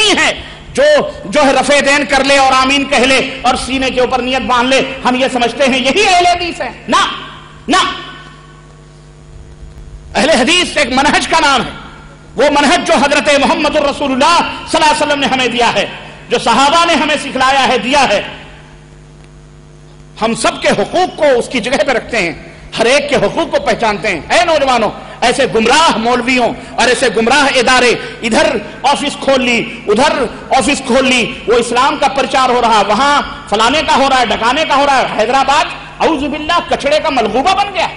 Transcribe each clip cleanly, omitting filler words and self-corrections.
نہیں ہے جو ہے رفع دین کر لے اور آمین کہہ لے اور سینے کے اوپر نیت باندھ لے، ہم یہ سمجھتے ہیں یہی اہل حدیث ہے۔ نہ، اہل حدیث ایک منہج کا نام ہے، وہ منہج جو حضرت محمد رسول اللہ صلی اللہ علیہ وسلم نے ہمیں دیا ہے، جو صحابہ نے ہمیں سکھلایا ہے، دیا ہے۔ ہم سب کے حقوق کو اس کی جگہ پہ رکھتے ہیں، ہر ایک کے حقوق کو پہچانتے ہیں۔ اے نوجوانوں، ایسے گمراہ مولویوں اور ایسے گمراہ ادارے، ادھر آفس کھول لی، ادھر آفس کھول لی، وہ اسلام کا پرچار ہو رہا، وہاں فلانے کا ہو رہا ہے، ڈکانے کا ہو رہا ہے۔ حیدرآباد اعوذ باللہ کچڑے کا ملغوبہ بن گیا،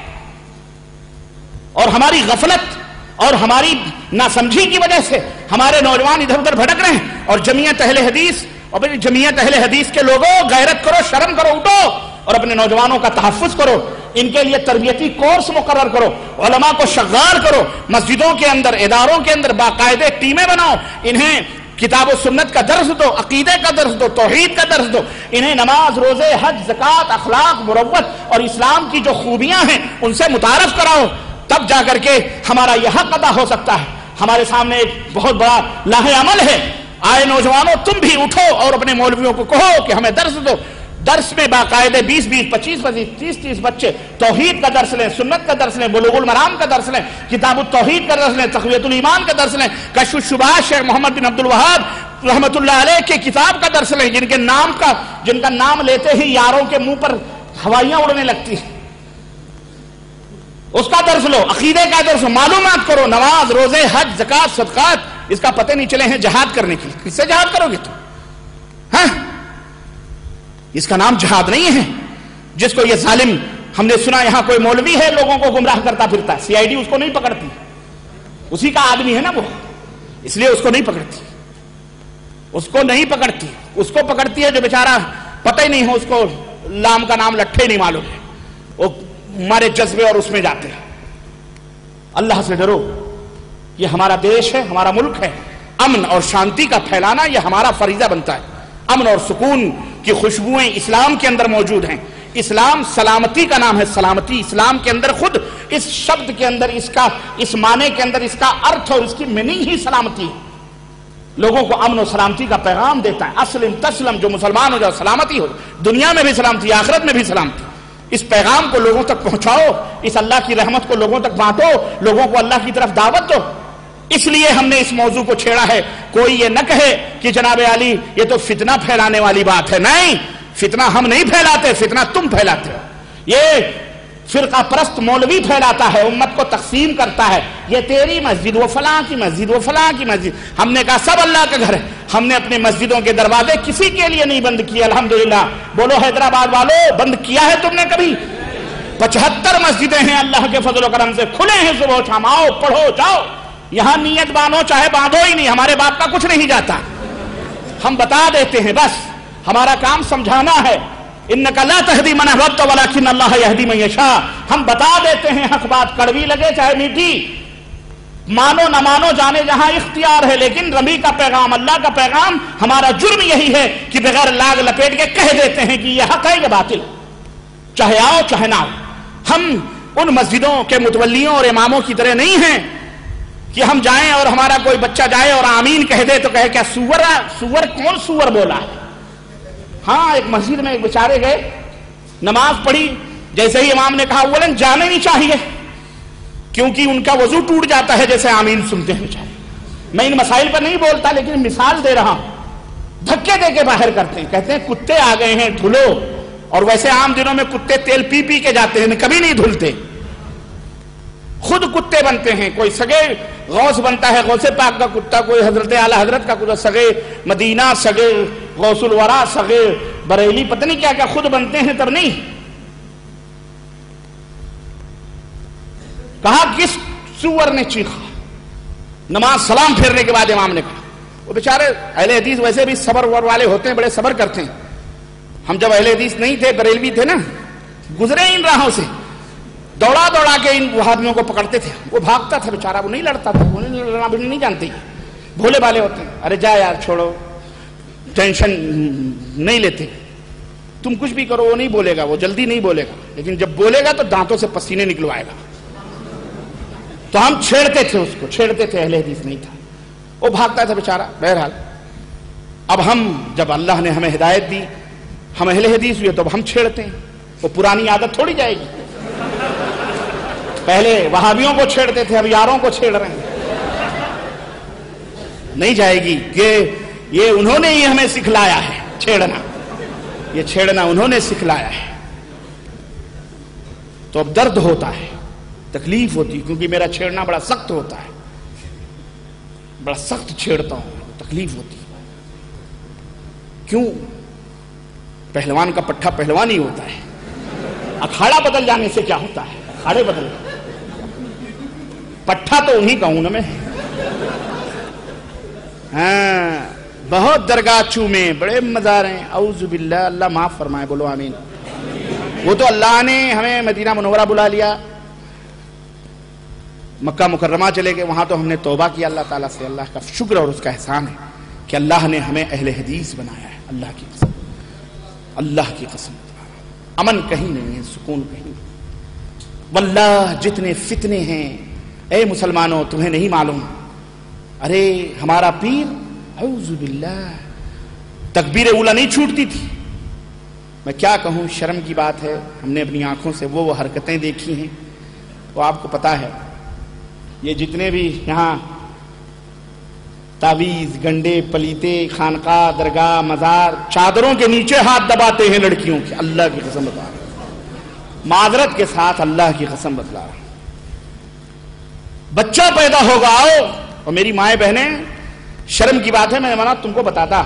اور ہماری غفلت اور ہماری ناسمجھی کی وجہ سے ہمارے نوجوان ادھر ادھر بھٹک رہے ہیں۔ اور جمعیت اہل حدیث، اور جمعیت اہل حدیث کے لوگوں، غیرت کرو، شرم کرو، اٹھو اور اپنے نوجوانوں کا تحفظ کرو، ان کے لیے تربیتی کورس مقرر کرو، علماء کو شغال کرو، مسجدوں کے اندر، اداروں کے اندر باقاعدہ ٹیمیں بناؤ، انہیں کتاب و سنت کا درس دو، عقیدے کا درس دو، توحید کا درس دو، انہیں نماز، روزے، حج، زکوٰۃ، اخلاق، مروت اور اسلام کی جو خوبیاں ہیں ان سے متعارف کراؤ، تب جا کر کے ہمارا یہ حق ادا ہو سکتا ہے۔ ہمارے سامنے ایک بہت بڑا لاہ عمل ہے۔ آئے نوجوانوں، تم بھی اٹھو اور اپنے مولویوں کو کہو کہ ہمیں درس دو۔ درس میں باقاعدہ 20 25 30 بچے توحید کا درس لیں، سنت کا درس لیں، بلوغ المرام کا درس لیں، کتاب التوحید کا درس لیں، تقویۃ الایمان کا درس لیں، کشف الشبہات شیخ محمد بن عبد الوہاب رحمۃ اللہ علیہ کے کتاب کا درس لیں، جن کا نام لیتے ہی یاروں کے منہ پر ہوائیاں اڑنے لگتی ہیں، اس کا درس لو، عقیدے کا درس لو، معلومات کرو، نماز، روزے، حج، زکوٰۃ، صدقات، اس کا پتہ نہیں چلے ہیں جہاد کرنے کے لیے۔ کس سے جہاد کرو گے تم؟ ہاں، اس کا نام جہاد نہیں ہے۔ جس کو یہ ظالم، ہم نے سنا یہاں کوئی مولوی ہے لوگوں کو گمراہ کرتا پھرتا ہے، CID اس کو نہیں پکڑتی، اسی کا آدمی ہے نا وہ، اس لیے اس کو نہیں پکڑتی، اس کو پکڑتی ہے جو بیچارہ پتہ ہی نہیں ہے، اس کو لام کا نام لٹھے نہیں معلوم ہے، وہ ہمارے جذبے اور اس میں جاتے ہیں۔ اللہ سے ڈرو، یہ ہمارا دیش ہے، ہمارا ملک ہے، امن اور شانتی کا پھیلانا یہ ہمارا فریضہ بنتا ہے۔ امن اور سکون کی خوشبوئیں اسلام کے اندر موجود ہیں۔ اسلام سلامتی کا نام ہے، سلامتی اسلام کے اندر، خود اس شبد کے اندر، اس معنی کے اندر اس کا ارتھ اور اس کی میننگ ہی سلامتی ہے، لوگوں کو امن و سلامتی کا پیغام دیتا ہے۔ اسلم تسلم، جو مسلمان ہو جاؤ سلامتی ہو، دنیا میں بھی سلامتی، آخرت میں بھی سلامتی۔ اس پیغام کو لوگوں تک پہنچاؤ، اس اللہ کی رحمت کو لوگوں تک بانٹو، لوگوں کو اللہ کی طرف دعوت دو۔ اس لیے ہم نے اس موضوع کو چھیڑا ہے۔ کوئی یہ نہ کہے کہ جناب علی یہ تو فتنہ پھیلانے والی بات ہے، نہیں، فتنہ ہم نہیں پھیلاتے، فتنہ تم پھیلاتے ہو۔ یہ فرقہ پرست مولوی پھیلاتا ہے، امت کو تقسیم کرتا ہے، یہ تیری مسجد، وہ فلاں کی مسجد، وہ فلاں کی مسجد۔ ہم نے کہا سب اللہ کا گھر ہے، ہم نے اپنے مسجدوں کے دروازے کسی کے لیے نہیں بند کیے، الحمدللہ۔ بولو حیدرآباد والو، بند کیا ہے تم نے کبھی؟ 75 مسجدیں ہیں اللہ کے فضل و کرم سے، کھلے ہیں صبح و شام، آؤ پڑھو جاؤ، یہاں نیت باندھو چاہے باندھو ہی نہیں، ہمارے باپ کا کچھ نہیں جاتا، ہم بتا دیتے ہیں، بس ہمارا کام سمجھانا ہے۔ انک لا تہدی من احببت ولکن اللہ یہدی من یشاء، ہم بتا دیتے ہیں حق بات، کڑوی لگے چاہے میٹھی، مانو نہ مانو جانے جہاں اختیار ہے، لیکن ربی کا پیغام، اللہ کا پیغام، ہمارا جرم یہی ہے کہ بغیر لاگ لپیٹ کے کہہ دیتے ہیں کہ یہ حق ہے یہ باطل، چاہے آؤ چاہے نہ آؤ۔ ہم ان مسجدوں کے متولیوں اور اماموں کی طرح نہیں ہیں کہ ہم جائیں اور ہمارا کوئی بچہ جائے اور آمین کہہ دے تو کہے کیا سور کون سور بولا ہے؟ ہاں، ایک مسجد میں ایک بیچارے گئے، نماز پڑھی، جیسے ہی امام نے کہا اولن جانے نہیں چاہیے کیونکہ ان کا وضو ٹوٹ جاتا ہے جیسے آمین سنتے ہیں بیچارے۔ میں ان مسائل پر نہیں بولتا لیکن مثال دے رہا ہوں۔ دھکے دے کے باہر کرتے ہیں، کہتے ہیں کتے آ گئے ہیں دھلو، اور ویسے عام دنوں میں کتے تیل پی پی کے جاتے ہیں، کبھی نہیں دھلتے، خود کتے بنتے ہیں، کوئی سگے غوث بنتا ہے، غوث پاک کا کتا، کوئی حضرت اعلی حضرت کا کتا، سگے مدینہ، سگے غوث الورا، سگے بریلی، پتہ نہیں کیا کیا خود بنتے ہیں، تب نہیں کہا کس سور نے چیخا؟ نماز سلام پھیرنے کے بعد امام نے کہا، وہ بیچارے اہل حدیث ویسے بھی صبر والے ہوتے ہیں، بڑے صبر کرتے ہیں، ہم جب اہل حدیث نہیں تھے، بریلوی تھے نا، گزرے ان راہوں سے، دوڑا دوڑا کے ان آدمیوں کو پکڑتے تھے، وہ بھاگتا تھا بیچارہ، وہ نہیں لڑتا تھا، وہ لڑنا بھی نہیں جانتے، بھولے بالے ہوتے ہیں، ارے جا یار چھوڑو، ٹینشن نہیں لیتے، تم کچھ بھی کرو وہ نہیں بولے گا، وہ جلدی نہیں بولے گا، لیکن جب بولے گا تو دانتوں سے پسینے نکلوائے گا۔ تو ہم چھیڑتے تھے اس کو، چھیڑتے تھے، اہل حدیث نہیں تھا، وہ بھاگتا تھا بیچارہ۔ بہرحال اب ہم جب اللہ نے ہمیں ہدایت دی، ہم اہل حدیث ہوئے تو اب ہم چھیڑتے ہیں، وہ پرانی عادت تھوڑی جائے گی۔ پہلے وہابیوں کو چھیڑتے تھے، اب یاروں کو چھیڑ رہے ہیں، نہیں جائے گی، کہ یہ انہوں نے ہی ہمیں سکھلایا ہے چھیڑنا، یہ چھیڑنا انہوں نے سکھلایا ہے۔ تو اب درد ہوتا ہے، تکلیف ہوتی ہے، کیونکہ میرا چھیڑنا بڑا سخت ہوتا ہے، بڑا سخت چھیڑتا ہوں، تکلیف ہوتی ہے۔ کیوں؟ پہلوان کا پٹھا پہلوان ہی ہوتا ہے، اکھاڑا بدل جانے سے کیا ہوتا ہے؟ اکھاڑے بدل، پٹھا تو انہی کا ہوں نا میں۔ ہاں، بہت درگاہ چومے، بڑے مزار ہیں، اعوذ باللہ، اللہ معاف فرمائے، بولو آمین۔ وہ تو اللہ نے ہمیں مدینہ منورہ بلا لیا، مکہ مکرمہ چلے گئے، وہاں تو ہم نے توبہ کیا اللہ تعالیٰ سے، اللہ کا شکر اور اس کا احسان ہے کہ اللہ نے ہمیں اہل حدیث بنایا ہے۔ اللہ کی قسم، اللہ کی قسم، امن کہیں نہیں ہے، سکون کہیں نہیں۔ واللہ جتنے فتنے ہیں، اے مسلمانوں تمہیں نہیں معلوم، ارے ہمارا پیر اعوذ باللہ تکبیر اولا نہیں چھوٹتی تھی۔ میں کیا کہوں، شرم کی بات ہے، ہم نے اپنی آنکھوں سے وہ حرکتیں دیکھی ہیں، وہ آپ کو پتا ہے، یہ جتنے بھی یہاں تعویذ گنڈے پلیتے خانقاہ درگاہ مزار چادروں کے نیچے ہاتھ دباتے ہیں لڑکیوں کے، اللہ کی قسم بتا رہا ہوں، معذرت کے ساتھ اللہ کی قسم بتلا رہا ہوں، بچہ پیدا ہوگا آؤ، اور میری مائیں بہنیں شرم کی بات ہے، میں نے مانا تم کو بتاتا،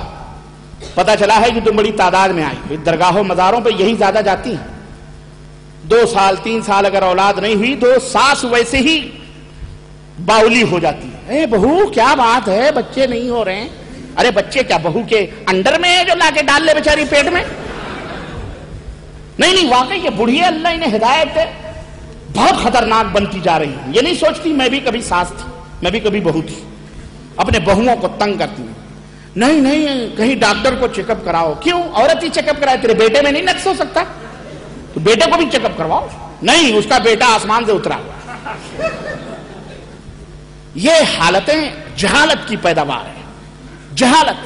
پتا چلا ہے کہ تم بڑی تعداد میں آئی، درگاہوں مزاروں پہ یہی زیادہ جاتی ہیں، 2 سال 3 سال اگر اولاد نہیں ہوئی تو ساس ویسے ہی باولی ہو جاتی ہے، اے بہو کیا بات ہے بچے نہیں ہو رہے ہیں؟ ارے بچے کیا بہو کے انڈر میں ہے جو لا کے ڈال لے بیچاری پیٹ میں؟ نہیں واقعی یہ بڑھیا اللہ انہیں ہدایت ہے، بہت خطرناک بنتی جا رہی ہیں، یہ نہیں سوچتی میں بھی کبھی ساس تھی، میں بھی کبھی بہو تھی، اپنے بہوؤں کو تنگ کرتی ہیں، نہیں کہیں ڈاکٹر کو چیک اپ کراؤ، کیوں عورت ہی چیک اپ کرائے، تیرے بیٹے میں نہیں نقص ہو سکتا تو بیٹے کو بھی چیک اپ کرواؤ، نہیں اس کا بیٹا آسمان سے اترا ہوا۔ یہ حالتیں جہالت کی پیداوار ہے، جہالت۔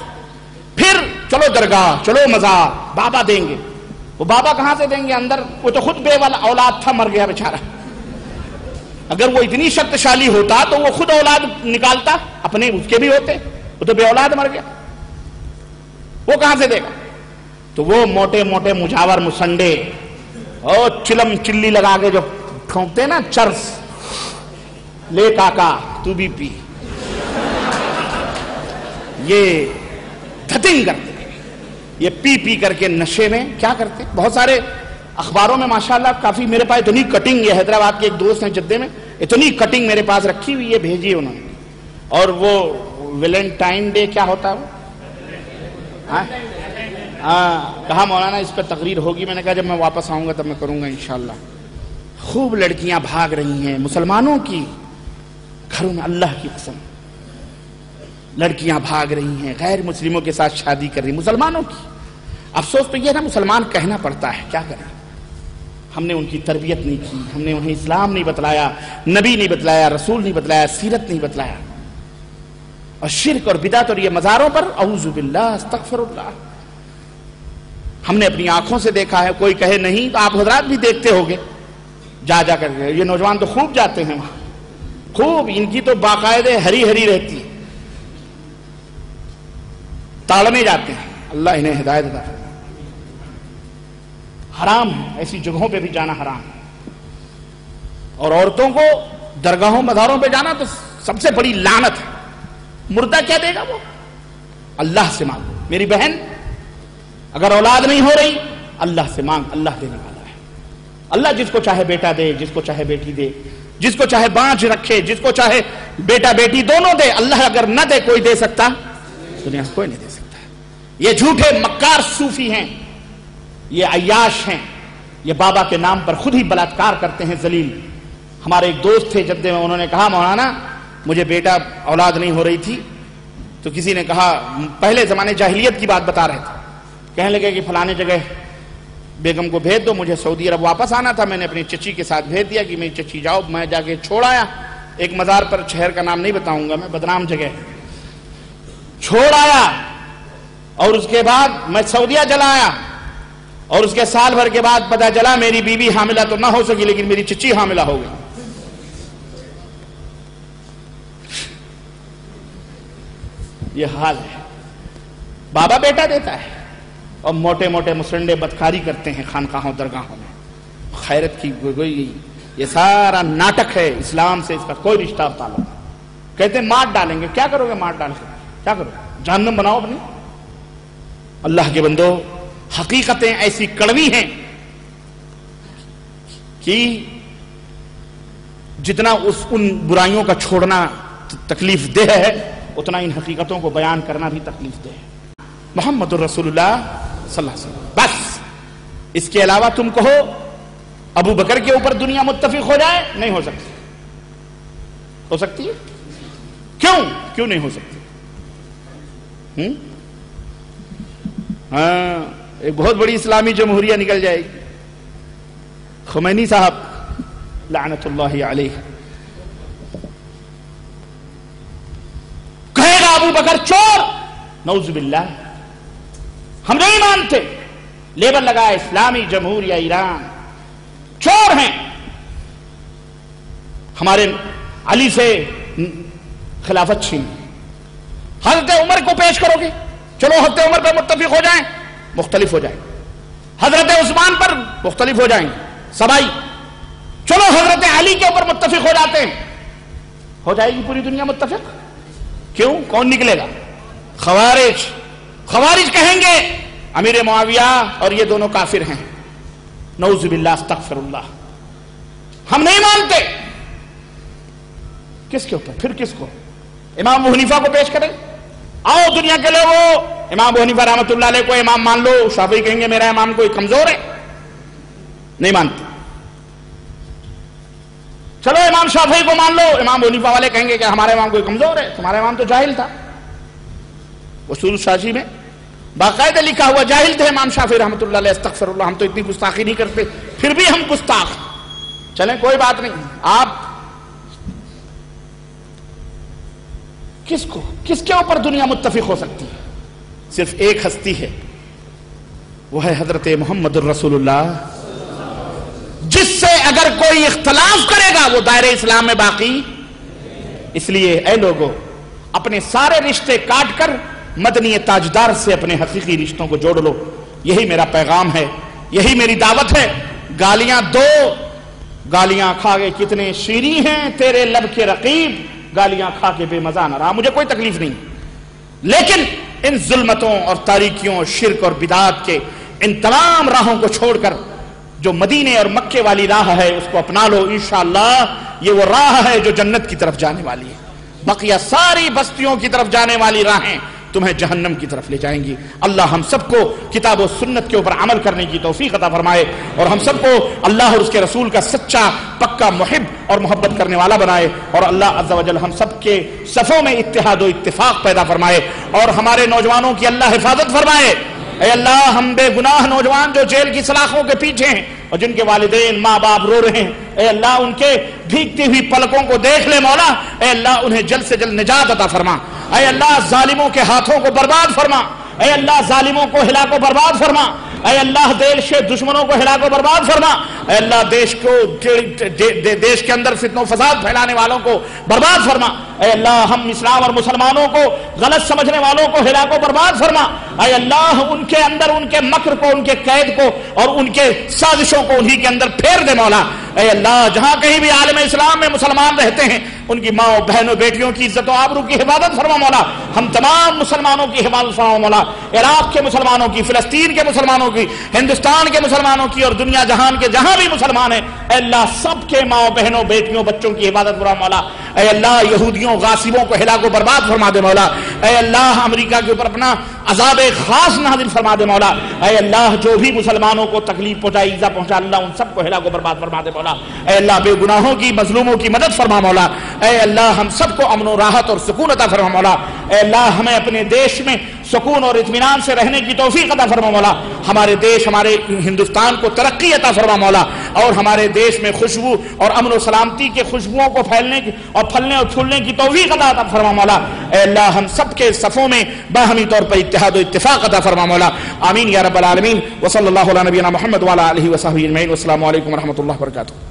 پھر چلو درگاہ، چلو مزار، بابا دیں گے، وہ بابا کہاں سے دیں گے اندر؟ وہ تو خود بے والا اولاد تھا، مر گیا بیچارہ، اگر وہ اتنی شکتشالی ہوتا تو وہ خود اولاد نکالتا، اپنے اس کے بھی ہوتے، وہ تو بے اولاد مر گیا، وہ کہاں سے دے گا؟ تو وہ موٹے موٹے مجاور مسنڈے اور چلم چلی لگا کے جو پھونکتے نا چرس، لے کاکا تو بھی پی، یہ دھتنگ کرتے ہیں، یہ پی پی کر کے نشے میں کیا کرتے ہیں؟ بہت سارے اخباروں میں ماشاءاللہ کافی میرے پاس اتنی کٹنگ، یہ حیدرآباد کے ایک دوست ہیں جدے میں، اتنی کٹنگ میرے پاس رکھی ہوئی ہے، بھیجی انہوں نے، اور وہ ویلنٹائن ڈے کیا ہوتا ہے وہ؟ کہا مولانا اس پہ تقریر ہوگی، میں نے کہا جب میں واپس آؤں گا تب میں کروں گا انشاءاللہ۔ خوب لڑکیاں بھاگ رہی ہیں مسلمانوں کی گھروں میں، اللہ کی قسم لڑکیاں بھاگ رہی ہیں، غیر مسلموں کے ساتھ شادی کر رہی ہیں، مسلمانوں کی۔ افسوس تو یہ نا مسلمان کہنا پڑتا ہے، کیا کریں، ہم نے ان کی تربیت نہیں کی، ہم نے انہیں اسلام نہیں بتلایا، نبی نہیں بتلایا، رسول نہیں بتلایا، سیرت نہیں بتلایا، اور شرک اور بدعت اور یہ مزاروں پر اعوذ باللہ استغفر اللہ، ہم نے اپنی آنکھوں سے دیکھا ہے۔ کوئی کہے نہیں تو آپ حضرات بھی دیکھتے ہوگے جا کر کے، یہ نوجوان تو خوب جاتے ہیں وہاں، خوب، ان کی تو باقاعدہ ہری ہری رہتی، تاڑنے جاتے ہیں، اللہ انہیں ہدایت عطا فرمائے۔ حرام ہے، ایسی جگہوں پہ بھی جانا حرام ہے، اور عورتوں کو درگاہوں مزاروں پہ جانا تو سب سے بڑی لعنت ہے۔ مردہ کیا دے گا وہ؟ اللہ سے مانگو میری بہن، اگر اولاد نہیں ہو رہی اللہ سے مانگ، اللہ دینے والا ہے، اللہ جس کو چاہے بیٹا دے، جس کو چاہے بیٹی دے، جس کو چاہے بانجھ رکھے، جس کو چاہے بیٹا بیٹی دونوں دے، اللہ اگر نہ دے کوئی دے سکتا؟ دنیا سے کوئی نہیں دے سکتا۔ یہ جھوٹے مکار صوفی ہیں، یہ عیاش ہیں، یہ بابا کے نام پر خود ہی بلاತ್کار کرتے ہیں ذلیل۔ ہمارے ایک دوست تھے جدے میں، انہوں نے کہا مولانا مجھے بیٹا اولاد نہیں ہو رہی تھی، تو کسی نے کہا، پہلے زمانے جاہلیت کی بات بتا رہے تھے، کہنے لگے کہ فلانے جگہ بیگم کو بھیج دو، مجھے سعودی عرب واپس آنا تھا، میں نے اپنی چچی کے ساتھ بھیج دیا کہ میری چچی جاؤ، میں جا کے چھوڑ آیا، ایک مزار پر، شہر کا نام نہیں بتاؤں گا میں، بدنام جگہ، چھوڑ آیا، اور اس کے بعد میں سعودیہ چلا آیا اور اس کے سال بھر کے بعد پتہ چلا میری بیوی حاملہ تو نہ ہو سکی لیکن میری چچی حاملہ ہو گئی. یہ حال ہے. بابا بیٹا دیتا ہے اور موٹے موٹے مسرنڈے بدکاری کرتے ہیں خانقاہوں درگاہوں میں. خیرت کی گوئی یہ سارا ناٹک ہے. اسلام سے اس کا کوئی رشتہ اور تعلق نہیں. کہتے ہیں مار ڈالیں گے. کیا کرو گے مار ڈال کے؟ کیا کرو گے؟ جہنم بناؤ اپنی. اللہ کے بندو حقیقتیں ایسی کڑوی ہیں کہ جتنا ان برائیوں کا چھوڑنا تکلیف دہ ہے اتنا ان حقیقتوں کو بیان کرنا بھی تکلیف دہ ہے. محمد الرسول اللہ صلی اللہ علیہ وسلم. بس اس کے علاوہ تم کہو ابو بکر کے اوپر دنیا متفق ہو جائے, نہیں ہو سکتی. ہو سکتی ہے؟ کیوں نہیں ہو سکتی؟ ہاں, ایک بہت بڑی اسلامی جمہوریہ نکل جائے گی. خمینی صاحب لعنت اللہ علیہ کہے گا ابو بکر چور, نعوذ باللہ. ہم نہیں مانتے. لیبل لگا اسلامی جمہوریہ ایران, چور ہیں. ہمارے علی سے خلافت چھین. حضرت عمر کو پیش کرو گے, چلو حضرت عمر پر متفق ہو جائیں, مختلف ہو جائیں. حضرت عثمان پر مختلف ہو جائیں, سبائی. چلو حضرت علی کے اوپر متفق ہو جاتے ہیں, ہو جائے گی پوری دنیا متفق. کیوں؟ کون نکلے گا؟ خوارج. خوارج کہیں گے امیر معاویہ اور یہ دونوں کافر ہیں. نعوذ باللہ, استغفر اللہ. ہم نہیں مانتے. کس کے اوپر؟ پھر کس کو؟ امام ابو حنیفہ کو پیش کریں. آؤ دنیا کے لوگوں, امام ابو حنیفہ رحمۃ اللہ علیہ کو امام مان لو. شافعی کہیں گے میرا امام کوئی کمزور ہے, نہیں مانتے. چلو امام شافعی کو مان لو. امام ابو حنیفہ والے کہیں گے کہ ہمارا امام کوئی کمزور ہے, تمہارا امام تو جاہل تھا. اصول شاشی میں باقاعدہ لکھا ہوا جاہل تھے امام شافعی رحمۃ اللہ علیہ. استغفر اللہ, ہم تو اتنی گستاخی نہیں کرتے, پھر بھی ہم گستاخ. چلیں کوئی بات نہیں. آپ کس کے اوپر دنیا متفق ہو سکتی ہے؟ صرف ایک ہستی ہے, وہ ہے حضرت محمد الرسول اللہ, جس سے اگر کوئی اختلاف کرے گا وہ دائرہ اسلام میں باقی. اس لیے اے لوگوں, اپنے سارے رشتے کاٹ کر مدنی تاجدار سے اپنے حقیقی رشتوں کو جوڑ لو. یہی میرا پیغام ہے, یہی میری دعوت ہے. گالیاں دو, گالیاں کھا کے کتنے شیریں ہیں تیرے لب کے رقیب, گالیاں کھا کے بے مزہ نہ رہا, مجھے کوئی تکلیف نہیں. لیکن ان ظلمتوں اور تاریکیوں, شرک اور بدعات کے ان تمام راہوں کو چھوڑ کر جو مدینے اور مکے والی راہ ہے اس کو اپنا لو. انشاءاللہ یہ وہ راہ ہے جو جنت کی طرف جانے والی ہے. بقیہ ساری بستیوں کی طرف جانے والی راہیں تمہیں جہنم کی طرف لے جائیں گی. اللہ ہم سب کو کتاب و سنت کے اوپر عمل کرنے کی توفیق عطا فرمائے, اور ہم سب کو اللہ اور اس کے رسول کا سچا پکا محب اور محبت کرنے والا بنائے, اور اللہ عز و جل ہم سب کے صفوں میں اتحاد و اتفاق پیدا فرمائے, اور ہمارے نوجوانوں کی اللہ حفاظت فرمائے. اے اللہ, ہم بے گناہ نوجوان جو جیل کی سلاخوں کے پیچھے ہیں اور جن کے والدین ماں باپ رو رہے ہیں, اے اللہ ان کے بھیگتی ہوئی پلکوں کو دیکھ لے مولا. اے اللہ انہیں جلد سے جلد نجات عطا فرما. اے اللہ ظالموں کے ہاتھوں کو برباد فرما. اے اللہ ظالموں کو ہلاک و برباد فرما. اے اللہ دیش کے دشمنوں کو ہلاک و برباد فرما. اے اللہ دیش کے اندر فتنہ و فساد پھیلانے والوں کو برباد فرما. اے اللہ ہم اسلام اور مسلمانوں کو غلط سمجھنے والوں کو ہلاک و برباد فرما. اے اللہ ان کے اندر ان کے مکر کو, ان کے قید کو اور ان کے سازشوں کو انہی کے اندر پھیر دے مولا. اے اللہ جہاں کہیں بھی عالم اسلام میں مسلمان رہتے ہیں ان کی ماں بہنوں بیٹیوں کی عزت و آبرو کی حفاظت فرما مولا. ہم تمام مسلمانوں کی حفاظت فرما مولا. عراق کے مسلمانوں کی, فلسطین کے مسلمانوں کی, ہندوستان کے مسلمانوں کی, اور دنیا جہان کے جہاں بھی مسلمان ہیں اے اللہ سب کے ماں بہنوں بیٹیوں بچوں کی حفاظت فرما مولا. اے اللہ یہودیوں غاصبوں کو ہلاک و برباد فرما دے مولا. اے اللہ امریکہ کے اوپر اپنا عذاب خاص نازل فرما دے مولا. اے اللہ جو بھی مسلمانوں کو تکلیف پہنچائی, ایذا پہنچا, اللہ ان سب کو ہلاک و برباد فرما دے مولا. اے اللہ بے گناہوں کی, مظلوموں کی مدد فرما مولا. اے اللہ ہم سب کو امن و راحت اور سکون عطا فرما مولا. اے اللہ ہمیں اپنے دیش میں سکون اور اطمینان سے رہنے کی توفیق عطا فرما مولا. ہمارے دیش، ہمارے ہندوستان کو ترقی عطا فرما مولا، اور ہمارے دیش میں خوشبو اور امن و سلامتی کے خوشبوؤں کو پھیلنے کی اور پھلنے اور پھولنے کی توفیق عطا فرما مولا. اے اللہ ہم سب کے صفوں میں باہمی طور پر اتحاد و اتفاق عطا فرما مولا. آمین یا رب العالمین. وصلی اللہ علی نبینا محمد وعلی آلہ وصحبہ اجمعین. والسلام علیکم ورحمۃ اللہ وبرکاتہ.